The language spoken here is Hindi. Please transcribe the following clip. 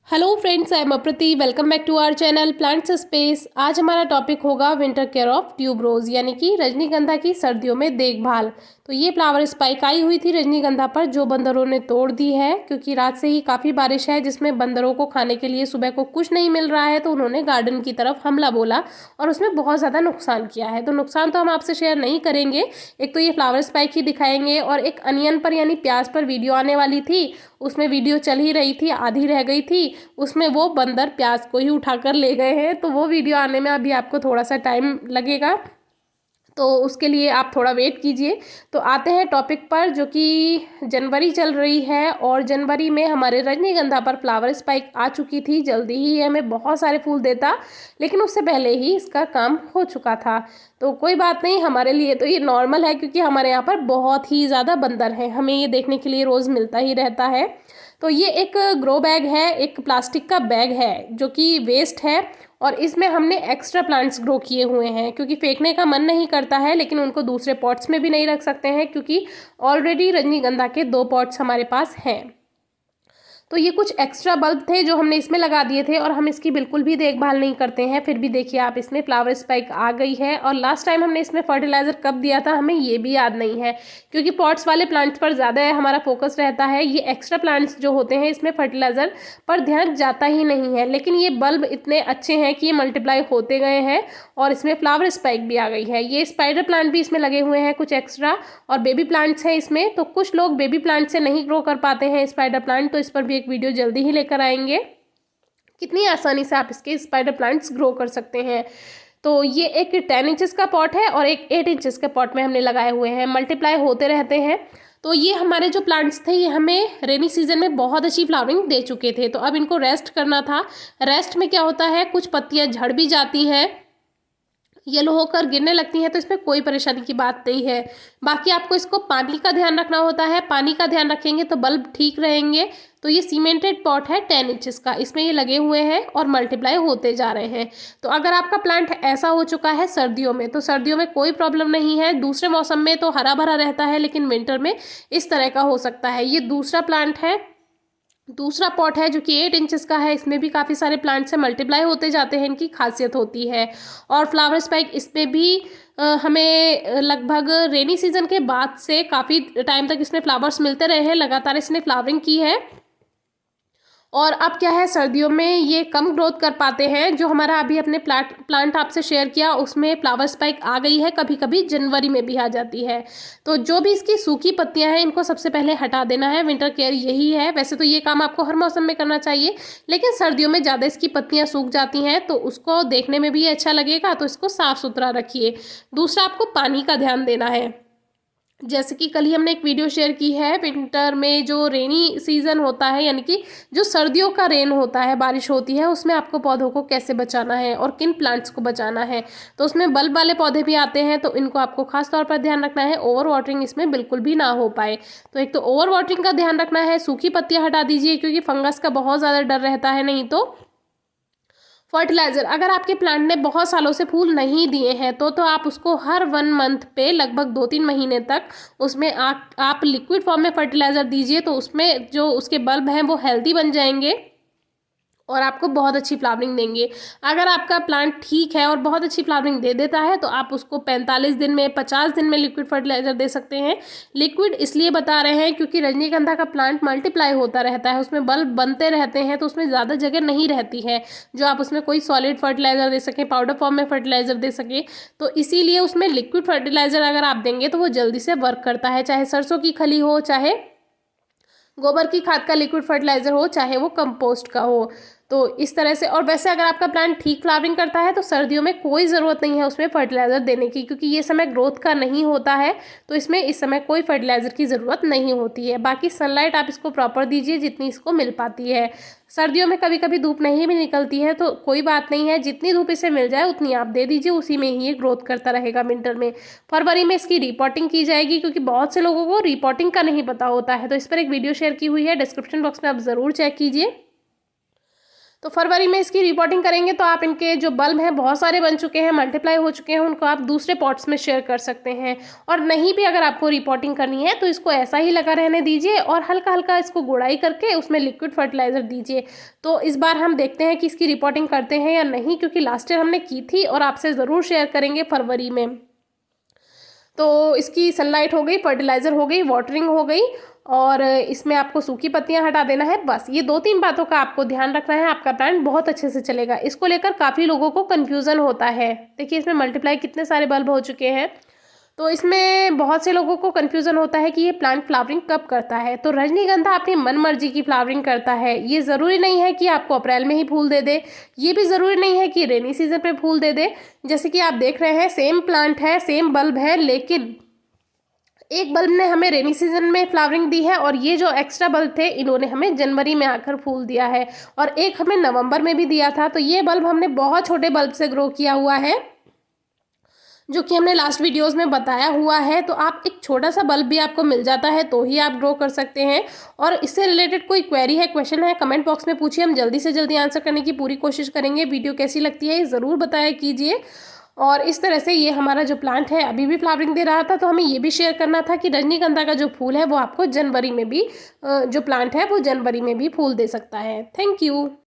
Hello friends, I am Apriti. Welcome back to our channel plants space. आज हमारा टॉपिक होगा विंटर केयर ऑफ ट्यूबरोज यानी कि रजनीगंधा की सर्दियों में देखभाल। तो ये फ्लावर स्पाइक आई हुई थी रजनीगंधा पर जो बंदरों ने तोड़ दी है, क्योंकि रात से ही काफ़ी बारिश है जिसमें बंदरों को खाने के लिए सुबह को कुछ नहीं मिल रहा है, तो उन्होंने गार्डन की तरफ हमला बोला और उसमें बहुत ज़्यादा नुकसान किया है। तो नुकसान तो हम आपसे शेयर नहीं करेंगे, एक तो ये फ्लावर स्पाइक ही दिखाएंगे और एक अनियन पर यानी प्याज पर वीडियो आने वाली थी, उसमें वीडियो चल ही रही थी, आधी रह गई थी, उसमें वो बंदर प्याज को ही उठाकर ले गए हैं। तो वो वीडियो आने में अभी आपको थोड़ा सा टाइम लगेगा, तो उसके लिए आप थोड़ा वेट कीजिए। तो आते हैं टॉपिक पर, जो कि जनवरी चल रही है और जनवरी में हमारे रजनीगंधा पर फ्लावर स्पाइक आ चुकी थी। जल्दी ही हमें बहुत सारे फूल देता, लेकिन उससे पहले ही इसका काम हो चुका था। तो कोई बात नहीं, हमारे लिए तो ये नॉर्मल है, क्योंकि हमारे यहाँ पर बहुत ही ज़्यादा बंदर हैं, हमें ये देखने के लिए रोज़ मिलता ही रहता है। तो ये एक ग्रो बैग है, एक प्लास्टिक का बैग है जो कि वेस्ट है, और इसमें हमने एक्स्ट्रा प्लांट्स ग्रो किए हुए हैं, क्योंकि फेंकने का मन नहीं करता है, लेकिन उनको दूसरे पॉट्स में भी नहीं रख सकते हैं, क्योंकि ऑलरेडी रजनीगंधा के 2 पॉट्स हमारे पास हैं। तो ये कुछ एक्स्ट्रा बल्ब थे जो हमने इसमें लगा दिए थे, और हम इसकी बिल्कुल भी देखभाल नहीं करते हैं। फिर भी देखिए आप, इसमें फ्लावर स्पाइक आ गई है। और लास्ट टाइम हमने इसमें फर्टिलाइज़र कब दिया था हमें ये भी याद नहीं है, क्योंकि पॉट्स वाले प्लांट्स पर ज़्यादा हमारा फोकस रहता है। ये एक्स्ट्रा प्लांट्स जो होते हैं इसमें फर्टिलाइज़र पर ध्यान जाता ही नहीं है। लेकिन ये बल्ब इतने अच्छे हैं कि ये मल्टीप्लाई होते गए हैं, और इसमें फ्लावर स्पाइक भी आ गई है। ये स्पाइडर प्लांट भी इसमें लगे हुए हैं कुछ एक्स्ट्रा, और बेबी प्लांट्स हैं इसमें। तो कुछ लोग बेबी प्लांट से नहीं ग्रो कर पाते हैं स्पाइडर प्लांट, तो इस पर भी एक वीडियो जल्दी ही लेकर आएंगे, कितनी आसानी से आप इसके स्पाइडर प्लांट्स ग्रो कर सकते हैं। तो ये एक 10 इंचेस का पॉट है और एक 8 इंचेस के पॉट में हमने लगाए हुए हैं, मल्टीप्लाई होते रहते हैं। तो ये हमारे जो प्लांट्स थे ये हमें रेनी सीजन में बहुत अच्छी फ्लावरिंग दे चुके थे, तो अब इनको रेस्ट करना था। रेस्ट में क्या होता है, कुछ पत्तियां झड़ भी जाती हैं, येलो होकर गिरने लगती हैं, तो इसमें कोई परेशानी की बात नहीं है। बाकी आपको इसको पानी का ध्यान रखना होता है, पानी का ध्यान रखेंगे तो बल्ब ठीक रहेंगे। तो ये सीमेंटेड पॉट है 10 इंचेस का, इसमें ये लगे हुए हैं और मल्टीप्लाई होते जा रहे हैं। तो अगर आपका प्लांट ऐसा हो चुका है सर्दियों में, तो सर्दियों में कोई प्रॉब्लम नहीं है। दूसरे मौसम में तो हरा भरा रहता है, लेकिन विंटर में इस तरह का हो सकता है। ये दूसरा प्लांट है, दूसरा पॉट है जो कि 8 इंचेस का है, इसमें भी काफ़ी सारे प्लांट्स से मल्टीप्लाई होते जाते हैं, इनकी खासियत होती है। और फ्लावर स्पाइक इसमें भी हमें लगभग रेनी सीजन के बाद से काफ़ी टाइम तक इसमें फ्लावर्स मिलते रहे हैं, लगातार इसने फ्लावरिंग की है। और अब क्या है, सर्दियों में ये कम ग्रोथ कर पाते हैं। जो हमारा अभी अपने प्लांट आपसे शेयर किया उसमें फ्लावर स्पाइक आ गई है, कभी कभी जनवरी में भी आ जाती है। तो जो भी इसकी सूखी पत्तियां हैं इनको सबसे पहले हटा देना है, विंटर केयर यही है। वैसे तो ये काम आपको हर मौसम में करना चाहिए, लेकिन सर्दियों में ज़्यादा इसकी पत्तियां सूख जाती हैं, तो उसको देखने में भी अच्छा लगेगा, तो इसको साफ़ सुथरा रखिए। दूसरा, आपको पानी का ध्यान देना है। जैसे कि कल ही हमने एक वीडियो शेयर की है, विंटर में जो रेनी सीजन होता है, यानी कि जो सर्दियों का रेन होता है, बारिश होती है, उसमें आपको पौधों को कैसे बचाना है और किन प्लांट्स को बचाना है। तो उसमें बल्ब वाले पौधे भी आते हैं, तो इनको आपको खास तौर पर ध्यान रखना है, ओवर वाटरिंग इसमें बिल्कुल भी ना हो पाए। तो एक तो ओवर वाटरिंग का ध्यान रखना है, सूखी पत्तियां हटा दीजिए, क्योंकि फंगस का बहुत ज़्यादा डर रहता है। नहीं तो फर्टिलाइज़र, अगर आपके प्लांट ने बहुत सालों से फूल नहीं दिए हैं तो आप उसको हर 1 मंथ पे लगभग 2-3 महीने तक उसमें आप लिक्विड फॉर्म में फर्टिलाइज़र दीजिए, तो उसमें जो उसके बल्ब हैं वो हेल्दी बन जाएंगे और आपको बहुत अच्छी फ्लावरिंग देंगे। अगर आपका प्लांट ठीक है और बहुत अच्छी फ्लावरिंग दे देता है, तो आप उसको 45 दिन में, 50 दिन में लिक्विड फर्टिलाइज़र दे सकते हैं। लिक्विड इसलिए बता रहे हैं क्योंकि रजनीगंधा का प्लांट मल्टीप्लाई होता रहता है, उसमें बल्ब बनते रहते हैं, तो उसमें ज़्यादा जगह नहीं रहती है जो आप उसमें कोई सॉलिड फर्टिलाइज़र दे सकें, पाउडर फॉर्म में फर्टिलाइज़र दे सकें। तो इसीलिए उसमें लिक्विड फर्टिलाइज़र अगर आप देंगे तो वो जल्दी से वर्क करता है, चाहे सरसों की खली हो, चाहे गोबर की खाद का लिक्विड फर्टिलाइज़र हो, चाहे वो कंपोस्ट का हो। तो इस तरह से, और वैसे अगर आपका प्लांट ठीक फ्लावरिंग करता है तो सर्दियों में कोई ज़रूरत नहीं है उसमें फर्टिलाइज़र देने की, क्योंकि ये समय ग्रोथ का नहीं होता है, तो इसमें इस समय कोई फर्टिलाइज़र की ज़रूरत नहीं होती है। बाकी सनलाइट आप इसको प्रॉपर दीजिए जितनी इसको मिल पाती है। सर्दियों में कभी कभी धूप नहीं भी निकलती है, तो कोई बात नहीं है, जितनी धूप इसे मिल जाए उतनी आप दे दीजिए, उसी में ही ये ग्रोथ करता रहेगा। विंटर में, फरवरी में इसकी रिपोर्टिंग की जाएगी, क्योंकि बहुत से लोगों को रिपोर्टिंग का नहीं पता होता है, तो इस पर एक वीडियो शेयर की हुई है, डिस्क्रिप्शन बॉक्स में आप ज़रूर चेक कीजिए। तो फरवरी में इसकी रिपोर्टिंग करेंगे तो आप इनके जो बल्ब हैं बहुत सारे बन चुके हैं, मल्टीप्लाई हो चुके हैं, उनको आप दूसरे पॉट्स में शेयर कर सकते हैं। और नहीं भी अगर आपको रिपोर्टिंग करनी है तो इसको ऐसा ही लगा रहने दीजिए और हल्का हल्का इसको गुड़ाई करके उसमें लिक्विड फर्टिलाइज़र दीजिए। तो इस बार हम देखते हैं कि इसकी रिपोर्टिंग करते हैं या नहीं, क्योंकि लास्ट ईयर हमने की थी और आपसे ज़रूर शेयर करेंगे फरवरी में। तो इसकी सनलाइट हो गई, फर्टिलाइज़र हो गई, वाटरिंग हो गई और इसमें आपको सूखी पत्तियां हटा देना है। बस ये 2-3 बातों का आपको ध्यान रखना है, आपका प्लांट बहुत अच्छे से चलेगा। इसको लेकर काफ़ी लोगों को कन्फ्यूज़न होता है। देखिए इसमें मल्टीप्लाई कितने सारे बल्ब हो चुके हैं। तो इसमें बहुत से लोगों को कन्फ्यूज़न होता है कि ये प्लांट फ्लावरिंग कब करता है। तो रजनीगंधा अपनी मन मर्जी की फ्लावरिंग करता है। ये ज़रूरी नहीं है कि आपको अप्रैल में ही फूल दे दे, ये भी ज़रूरी नहीं है कि रेनी सीजन पे फूल दे दे। जैसे कि आप देख रहे हैं सेम प्लांट है, सेम बल्ब है, लेकिन एक बल्ब ने हमें रेनी सीजन में फ्लावरिंग दी है और ये जो एक्स्ट्रा बल्ब थे इन्होंने हमें जनवरी में आकर फूल दिया है और एक हमें नवंबर में भी दिया था। तो ये बल्ब हमने बहुत छोटे बल्ब से ग्रो किया हुआ है, जो कि हमने लास्ट वीडियोस में बताया हुआ है। तो आप एक छोटा सा बल्ब भी आपको मिल जाता है तो ही आप ग्रो कर सकते हैं। और इससे रिलेटेड कोई क्वेरी है, क्वेश्चन है, कमेंट बॉक्स में पूछिए, हम जल्दी से जल्दी आंसर करने की पूरी कोशिश करेंगे। वीडियो कैसी लगती है ये ज़रूर बताया कीजिए। और इस तरह से ये हमारा जो प्लांट है अभी भी फ्लावरिंग दे रहा था, तो हमें ये भी शेयर करना था कि रजनीगंधा का जो फूल है वो आपको जनवरी में भी जो प्लांट है वो जनवरी में भी फूल दे सकता है। Thank you.